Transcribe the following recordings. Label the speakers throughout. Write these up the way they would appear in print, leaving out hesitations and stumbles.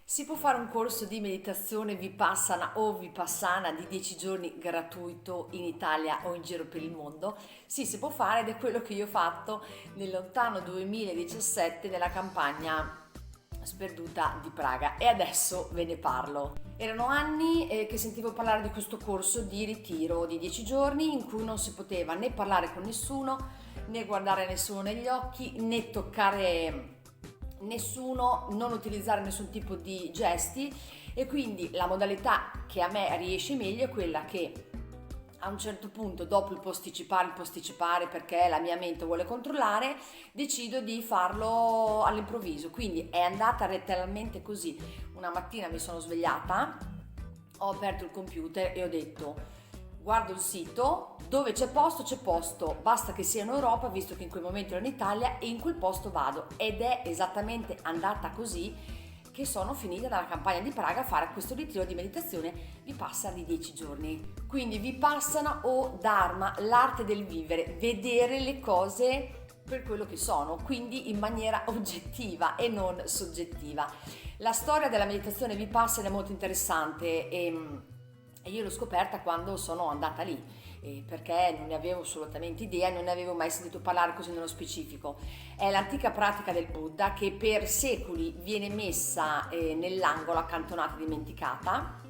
Speaker 1: Si può fare un corso di meditazione Vipassana o Vipassana di 10 giorni gratuito in Italia o in giro per il mondo? Sì, si può fare ed è quello che io ho fatto nel lontano 2017 nella campagna sperduta di Praga e adesso ve ne parlo. Erano anni che sentivo parlare di questo corso di ritiro di 10 giorni in cui non si poteva né parlare con nessuno, né guardare nessuno negli occhi, né toccare nessuno, non utilizzare nessun tipo di gesti e quindi la modalità che a me riesce meglio è quella che a un certo punto, dopo il posticipare perché la mia mente vuole controllare, decido di farlo all'improvviso. Quindi è andata letteralmente così. Una mattina mi sono svegliata, ho aperto il computer e ho detto: guardo il sito, dove c'è posto, basta che sia in Europa, visto che in quel momento ero in Italia e in quel posto vado. Ed è esattamente andata così che sono finita dalla campagna di Praga a fare questo ritiro di meditazione Vipassana di 10 giorni. Quindi Vipassana o Dharma, l'arte del vivere, vedere le cose per quello che sono, quindi in maniera oggettiva e non soggettiva. La storia della meditazione Vipassana è molto interessante e io l'ho scoperta quando sono andata lì, perché non ne avevo assolutamente idea, non ne avevo mai sentito parlare così nello specifico. È l'antica pratica del Buddha che per secoli viene messa nell'angolo, accantonata, dimenticata,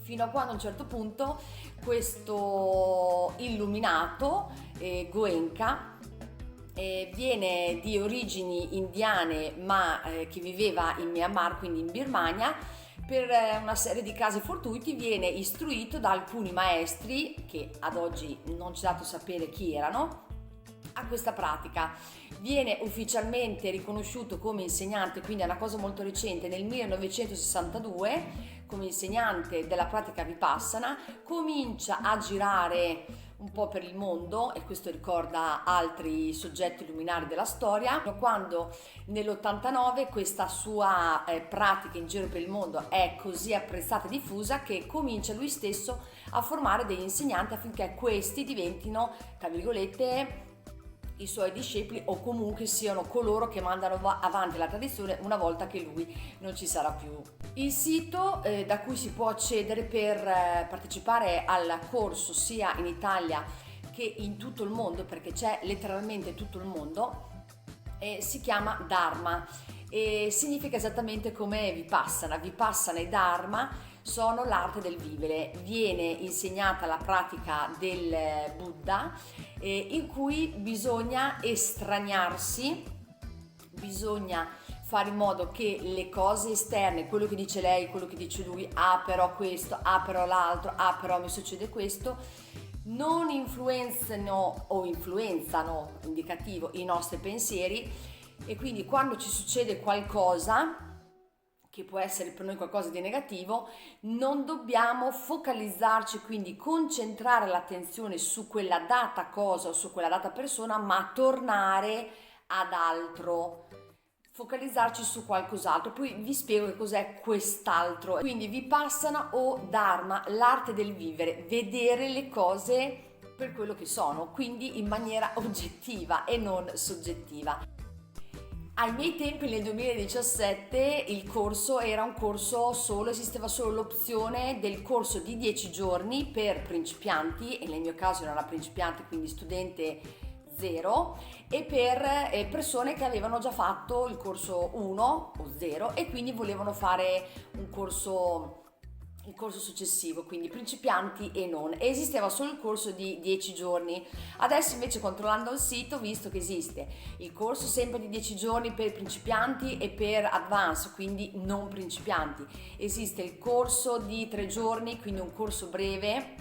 Speaker 1: fino a quando a un certo punto questo illuminato, Goenka, viene di origini indiane ma che viveva in Myanmar, quindi in Birmania, per una serie di casi fortuiti viene istruito da alcuni maestri, che ad oggi non ci è dato sapere chi erano, a questa pratica. Viene ufficialmente riconosciuto come insegnante, quindi è una cosa molto recente, nel 1962 come insegnante della pratica Vipassana, comincia a girare un po' per il mondo e questo ricorda altri soggetti luminari della storia, quando nell'89 questa sua pratica in giro per il mondo è così apprezzata e diffusa che comincia lui stesso a formare degli insegnanti affinché questi diventino, tra virgolette, i suoi discepoli o comunque siano coloro che mandano avanti la tradizione una volta che lui non ci sarà più. Il sito da cui si può accedere per partecipare al corso sia in Italia che in tutto il mondo, perché c'è letteralmente tutto il mondo, si chiama Dharma e significa esattamente come Vipassana. Vipassana e Dharma sono l'arte del vivere. Viene insegnata la pratica del Buddha in cui bisogna estraniarsi, bisogna fare in modo che le cose esterne, quello che dice lei, quello che dice lui, ah però questo, ah però l'altro, ah però mi succede questo, non influenzano o influenzano, indicativo, i nostri pensieri e quindi quando ci succede qualcosa che può essere per noi qualcosa di negativo, non dobbiamo focalizzarci, quindi concentrare l'attenzione su quella data cosa o su quella data persona, ma tornare ad altro, focalizzarci su qualcos'altro. Poi vi spiego che cos'è quest'altro. Quindi Vipassana o Dharma, l'arte del vivere, vedere le cose per quello che sono, quindi in maniera oggettiva e non soggettiva. Ai miei tempi nel 2017 il corso era un corso solo, esisteva solo l'opzione del corso di 10 giorni per principianti e nel mio caso era una principiante, quindi studente 0, e per persone che avevano già fatto il corso 1 o 0 e quindi volevano fare il corso successivo, quindi principianti e non. E esisteva solo il corso di 10 giorni. Adesso invece, controllando il sito, ho visto che esiste il corso sempre di 10 giorni per principianti e per advanced, quindi non principianti. Esiste il corso di 3 giorni, quindi un corso breve,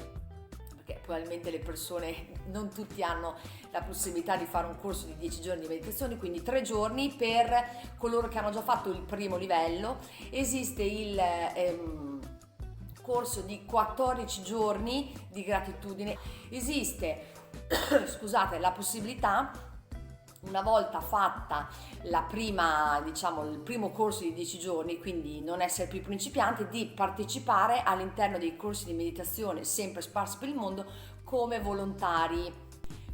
Speaker 1: perché probabilmente le persone, non tutti hanno la possibilità di fare un corso di 10 giorni di meditazione, quindi 3 giorni per coloro che hanno già fatto il primo livello. Esiste il corso di 14 giorni di gratitudine. Esiste, scusate, la possibilità, una volta fatta la prima, diciamo, il primo corso di 10 giorni, quindi non essere più principiante, di partecipare all'interno dei corsi di meditazione sempre sparsi per il mondo come volontari.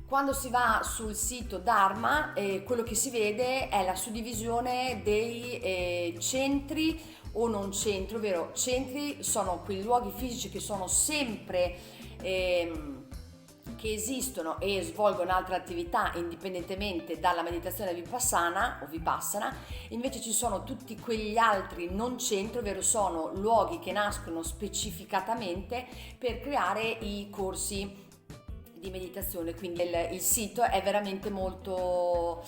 Speaker 1: Quando si va sul sito Dharma, quello che si vede è la suddivisione dei centri o non centri, ovvero centri sono quei luoghi fisici che sono sempre che esistono e svolgono altre attività indipendentemente dalla meditazione vipassana o vipassana. Invece ci sono tutti quegli altri non centri, ovvero sono luoghi che nascono specificatamente per creare i corsi di meditazione. Quindi il sito è veramente molto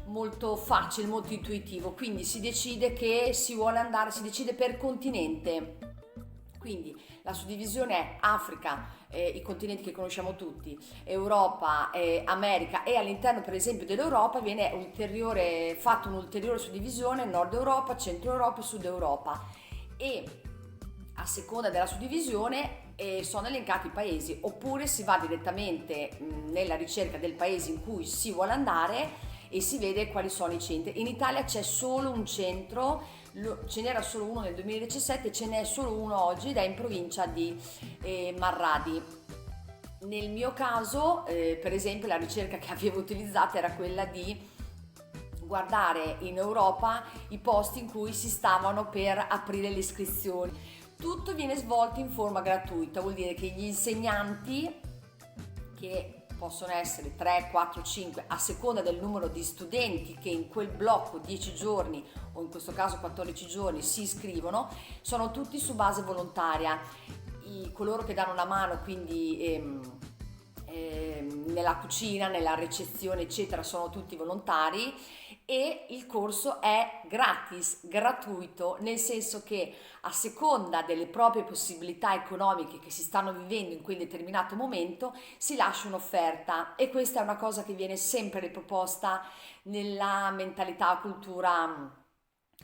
Speaker 1: molto facile, molto intuitivo. Quindi si decide che si vuole andare, si decide per continente. Quindi la suddivisione è Africa, i continenti che conosciamo tutti, Europa, America, e all'interno per esempio dell'Europa viene fatta un'ulteriore suddivisione: Nord Europa, Centro Europa e Sud Europa, e a seconda della suddivisione sono elencati i paesi, oppure si va direttamente nella ricerca del paese in cui si vuole andare e si vede quali sono i centri. In Italia c'è solo un centro, ce n'era solo uno nel 2017, ce n'è solo uno oggi ed è in provincia di Marradi. Nel mio caso, per esempio, la ricerca che avevo utilizzato era quella di guardare in Europa i posti in cui si stavano per aprire le iscrizioni. Tutto viene svolto in forma gratuita, vuol dire che gli insegnanti, che possono essere 3, 4, 5 a seconda del numero di studenti che in quel blocco 10 giorni o in questo caso 14 giorni si iscrivono, sono tutti su base volontaria. Coloro che danno una mano, quindi nella cucina, nella ricezione eccetera, sono tutti volontari, e il corso è gratis, gratuito, nel senso che a seconda delle proprie possibilità economiche che si stanno vivendo in quel determinato momento si lascia un'offerta, e questa è una cosa che viene sempre riproposta nella mentalità, cultura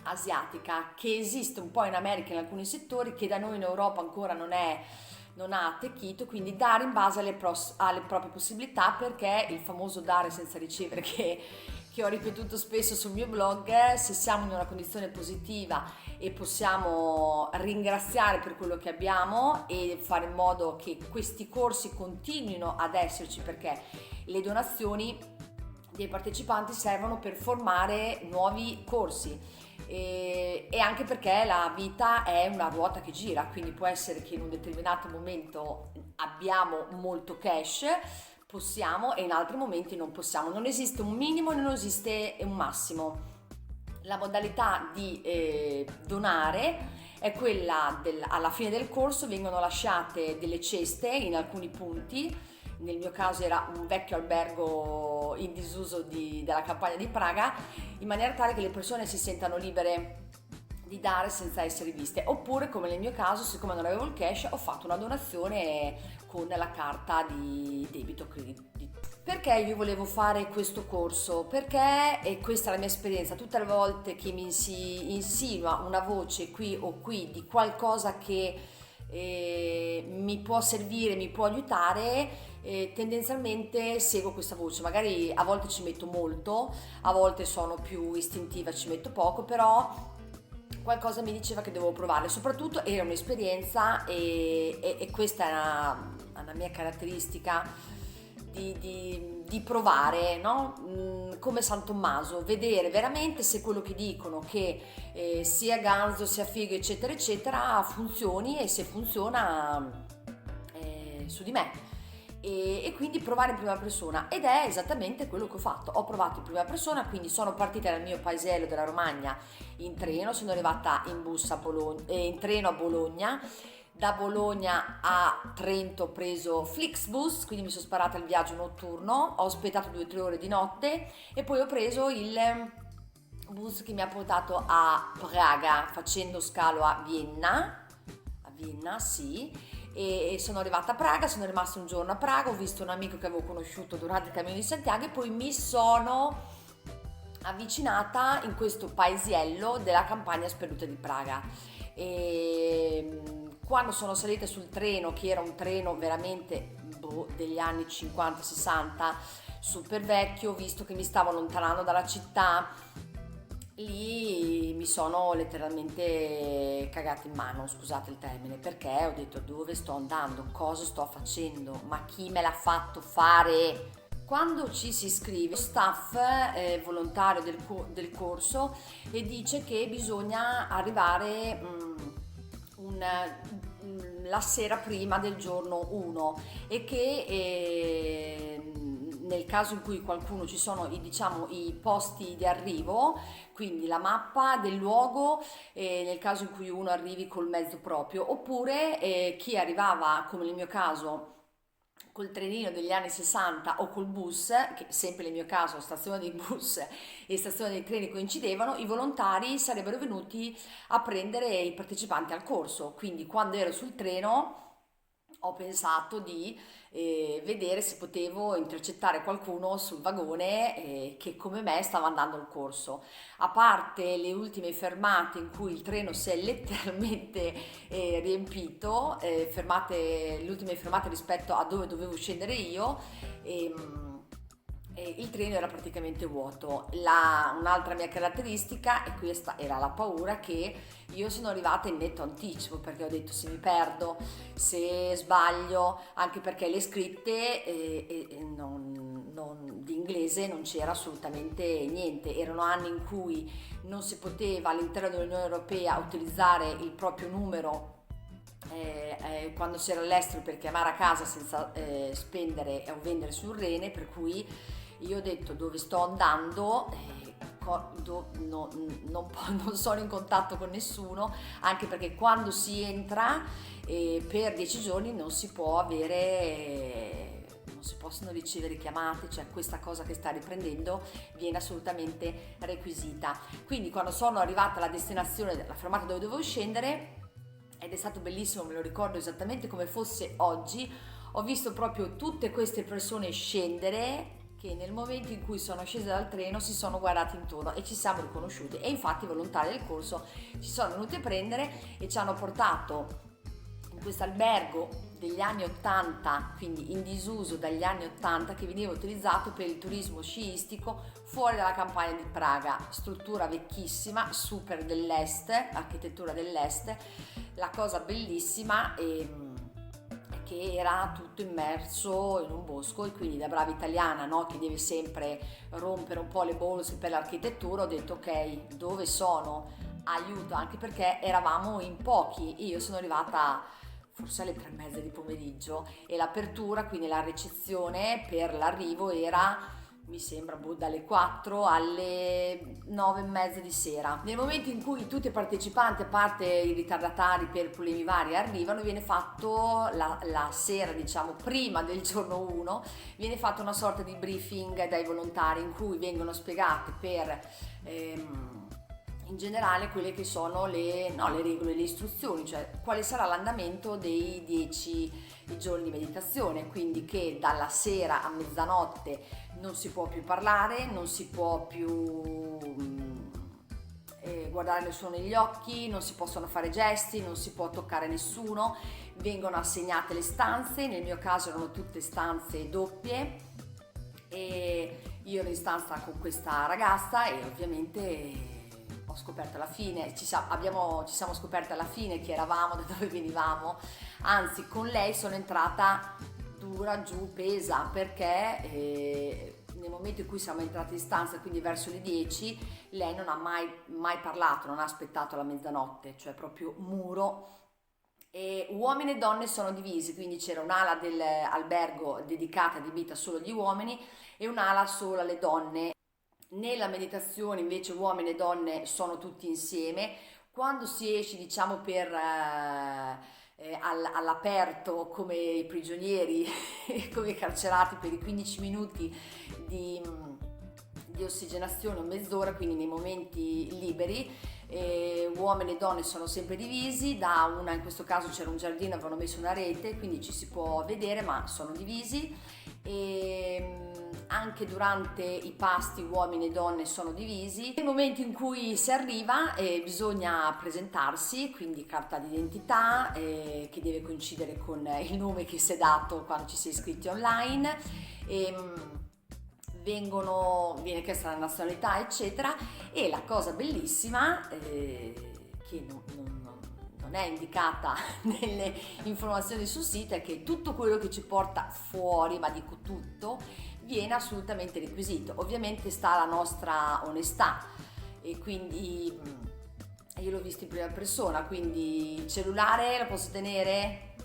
Speaker 1: asiatica, che esiste un po' in America in alcuni settori, che da noi in Europa ancora non ha attecchito. Quindi dare in base alle proprie possibilità, perché il famoso dare senza ricevere che ho ripetuto spesso sul mio blog: se siamo in una condizione positiva e possiamo ringraziare per quello che abbiamo e fare in modo che questi corsi continuino ad esserci, perché le donazioni dei partecipanti servono per formare nuovi corsi. E anche perché la vita è una ruota che gira, quindi può essere che in un determinato momento abbiamo molto cash, possiamo, e in altri momenti non possiamo. Non esiste un minimo, non esiste un massimo. La modalità di donare è quella alla fine del corso vengono lasciate delle ceste in alcuni punti. Nel mio caso era un vecchio albergo in disuso della campagna di Praga, in maniera tale che le persone si sentano libere di dare senza essere viste. Oppure, come nel mio caso, siccome non avevo il cash, ho fatto una donazione con la carta di debito credito. Perché io volevo fare questo corso? Perché, e questa è la mia esperienza, tutte le volte che mi si insinua una voce qui o qui di qualcosa che mi può servire, mi può aiutare, tendenzialmente seguo questa voce. Magari a volte ci metto molto, a volte sono più istintiva, ci metto poco, però qualcosa mi diceva che dovevo provare. Soprattutto era un'esperienza, e questa è una mia caratteristica di provare, no? Come San Tommaso, vedere veramente se quello che dicono, che sia ganzo, sia figo, eccetera eccetera, funzioni, e se funziona su di me. E quindi provare in prima persona, ed è esattamente quello che ho fatto. Ho provato in prima persona, quindi sono partita dal mio paesello della Romagna in treno, sono arrivata in bus a Bologna, in treno a Bologna. Da Bologna a Trento ho preso Flixbus, quindi mi sono sparata il viaggio notturno, ho aspettato 2 o 3 ore di notte e poi ho preso il bus che mi ha portato a Praga, facendo scalo a Vienna, sì, e sono arrivata a Praga, sono rimasta un giorno a Praga, ho visto un amico che avevo conosciuto durante il Cammino di Santiago e poi mi sono avvicinata in questo paesiello della campagna sperduta di Praga. E quando sono salita sul treno, che era un treno veramente degli anni 50-60, super vecchio, visto che mi stavo allontanando dalla città, lì mi sono letteralmente cagata in mano, scusate il termine, perché ho detto: dove sto andando, cosa sto facendo, ma chi me l'ha fatto fare? Quando ci si iscrive, lo staff volontario del corso e dice che bisogna arrivare la sera prima del giorno 1 e che nel caso in cui qualcuno ci sono diciamo, i posti di arrivo, quindi la mappa del luogo nel caso in cui uno arrivi col mezzo proprio, oppure chi arrivava, come nel mio caso, col trenino degli anni 60 o col bus, che sempre nel mio caso stazione dei bus e stazione dei treni coincidevano, i volontari sarebbero venuti a prendere i partecipanti al corso. Quindi quando ero sul treno ho pensato di vedere se potevo intercettare qualcuno sul vagone che come me stava andando al corso. A parte le ultime fermate in cui il treno si è letteralmente riempito, le ultime fermate rispetto a dove dovevo scendere io, e il treno era praticamente vuoto. Un'altra mia caratteristica, e questa era la paura, che io sono arrivata in netto anticipo perché ho detto se mi perdo, se sbaglio, anche perché le scritte di inglese non c'era assolutamente niente. Erano anni in cui non si poteva all'interno dell'Unione Europea utilizzare il proprio numero quando si era all'estero per chiamare a casa senza spendere o vendere sul rene, per cui io ho detto dove sto andando, non sono in contatto con nessuno, anche perché quando si entra per 10 giorni non si può non si possono ricevere chiamate, cioè questa cosa che sta riprendendo viene assolutamente requisita. Quindi quando sono arrivata alla destinazione, alla fermata dove dovevo scendere, ed è stato bellissimo, me lo ricordo esattamente come fosse oggi, ho visto proprio tutte queste persone scendere che nel momento in cui sono scese dal treno si sono guardati intorno e ci siamo riconosciuti, e infatti i volontari del corso ci sono venuti a prendere e ci hanno portato in questo albergo degli anni 80, quindi in disuso dagli anni 80, che veniva utilizzato per il turismo sciistico fuori dalla campagna di Praga. Struttura vecchissima, super dell'est, architettura dell'est. La cosa bellissima è che era tutto immerso in un bosco, e quindi da brava italiana, no, che deve sempre rompere un po' le bolse per l'architettura, ho detto ok, dove sono? Aiuto, anche perché eravamo in pochi. Io sono arrivata forse alle 3:30 di pomeriggio e l'apertura, quindi la ricezione per l'arrivo era, mi sembra, dalle 4 alle 9:30 di sera. Nel momento in cui tutti i partecipanti, a parte i ritardatari per problemi vari, arrivano, viene fatto la sera, diciamo prima del giorno 1, viene fatto una sorta di briefing dai volontari in cui vengono spiegate per in generale quelle che sono le regole, le istruzioni, cioè quale sarà l'andamento dei 10 giorni di meditazione, quindi che dalla sera a mezzanotte non si può più parlare, non si può più guardare nessuno negli occhi, non si possono fare gesti, non si può toccare nessuno, vengono assegnate le stanze, nel mio caso erano tutte stanze doppie e io ero in stanza con questa ragazza e ovviamente ho scoperto alla fine, ci siamo scoperte alla fine chi eravamo, da dove venivamo, anzi con lei sono entrata dura giù pesa perché nel momento in cui siamo entrati in stanza, quindi verso le 10, lei non ha mai parlato, non ha aspettato la mezzanotte, cioè proprio muro. E uomini e donne sono divisi, quindi c'era un'ala dell'albergo dedicata, adibita solo agli uomini, e un'ala solo alle donne. Nella meditazione invece uomini e donne sono tutti insieme. Quando si esce, diciamo, all'aperto come i prigionieri, come i carcerati per i 15 minuti di, di ossigenazione o mezz'ora, quindi nei momenti liberi, uomini e donne sono sempre divisi, in questo caso c'era un giardino, avevano messo una rete, quindi ci si può vedere, ma sono divisi. E anche durante i pasti uomini e donne sono divisi. Nel momento in cui si arriva bisogna presentarsi, quindi carta d'identità che deve coincidere con il nome che si è dato quando ci si è iscritti online, viene chiesta la nazionalità eccetera, e la cosa bellissima che non è indicata nelle informazioni sul sito è che tutto quello che ci porta fuori, ma dico tutto, viene assolutamente requisito. Ovviamente sta alla nostra onestà e quindi io l'ho visto in prima persona, quindi il cellulare lo posso tenere?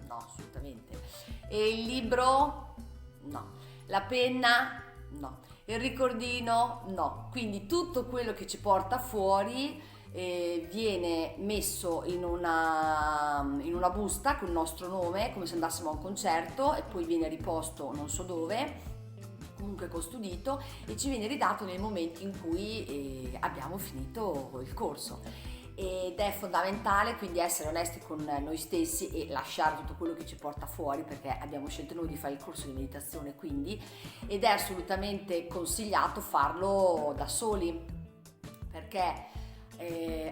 Speaker 1: No, assolutamente. E il libro? No. La penna? No. Il ricordino? No. Quindi tutto quello che ci porta fuori viene messo in una busta con il nostro nome, come se andassimo a un concerto, e poi viene riposto non so dove, comunque custodito, e ci viene ridato nel momento in cui abbiamo finito il corso. Ed è fondamentale quindi essere onesti con noi stessi e lasciare tutto quello che ci porta fuori, perché abbiamo scelto noi di fare il corso di meditazione, quindi, ed è assolutamente consigliato farlo da soli, perché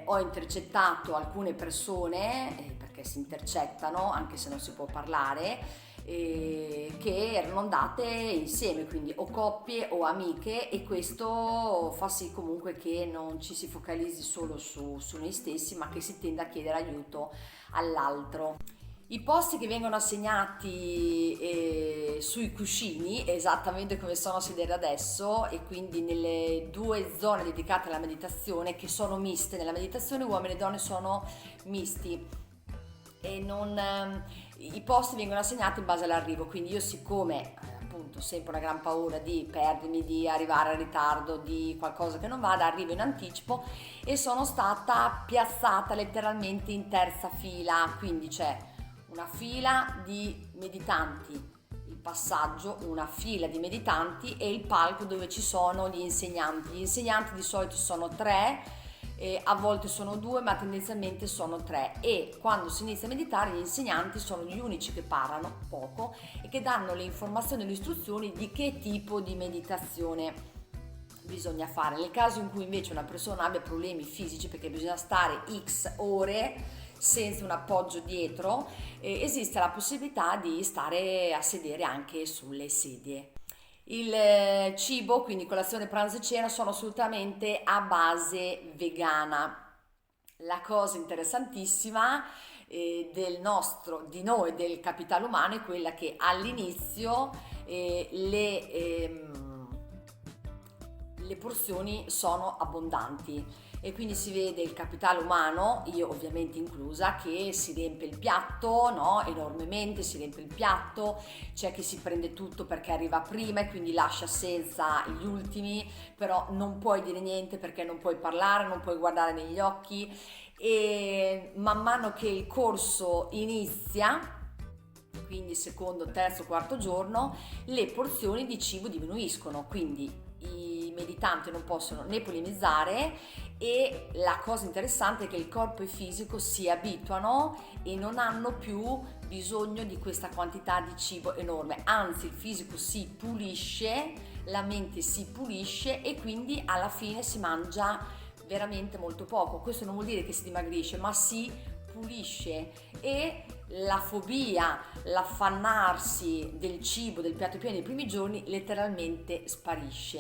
Speaker 1: ho intercettato alcune persone, perché si intercettano anche se non si può parlare, che erano andate insieme, quindi o coppie o amiche, e questo fa sì comunque che non ci si focalizzi solo su noi stessi, ma che si tenda a chiedere aiuto all'altro. I posti che vengono assegnati sui cuscini, esattamente come sono a sedere adesso, e quindi nelle due zone dedicate alla meditazione, che sono miste. Nella meditazione uomini e donne sono misti e i posti vengono assegnati in base all'arrivo, quindi io, siccome appunto ho sempre una gran paura di perdermi, di arrivare in ritardo, di qualcosa che non vada, arrivo in anticipo e sono stata piazzata letteralmente in terza fila, quindi c'è una fila di meditanti, il passaggio, una fila di meditanti e il palco dove ci sono gli insegnanti. Gli insegnanti di solito sono tre, a volte sono due, ma tendenzialmente sono tre, e quando si inizia a meditare gli insegnanti sono gli unici che parlano poco e che danno le informazioni e le istruzioni di che tipo di meditazione bisogna fare. Nel caso in cui invece una persona abbia problemi fisici, perché bisogna stare x ore senza un appoggio dietro, esiste la possibilità di stare a sedere anche sulle sedie. Il cibo, quindi colazione, pranzo e cena, sono assolutamente a base vegana. La cosa interessantissima di noi, del capitale umano, è quella che all'inizio le porzioni sono abbondanti, e quindi si vede il capitale umano, io ovviamente inclusa, che si riempie il piatto, no? Enormemente si riempie il piatto, c'è chi si prende tutto perché arriva prima e quindi lascia senza gli ultimi, però non puoi dire niente perché non puoi parlare, non puoi guardare negli occhi, e man mano che il corso inizia, quindi secondo, terzo, quarto giorno, le porzioni di cibo diminuiscono, quindi i meditanti non possono né polemizzare, e la cosa interessante è che il corpo e il fisico si abituano e non hanno più bisogno di questa quantità di cibo enorme, anzi il fisico si pulisce, la mente si pulisce e quindi alla fine si mangia veramente molto poco. Questo non vuol dire che si dimagrisce, ma si pulisce, e la fobia, l'affannarsi del cibo, del piatto pieno nei primi giorni letteralmente sparisce.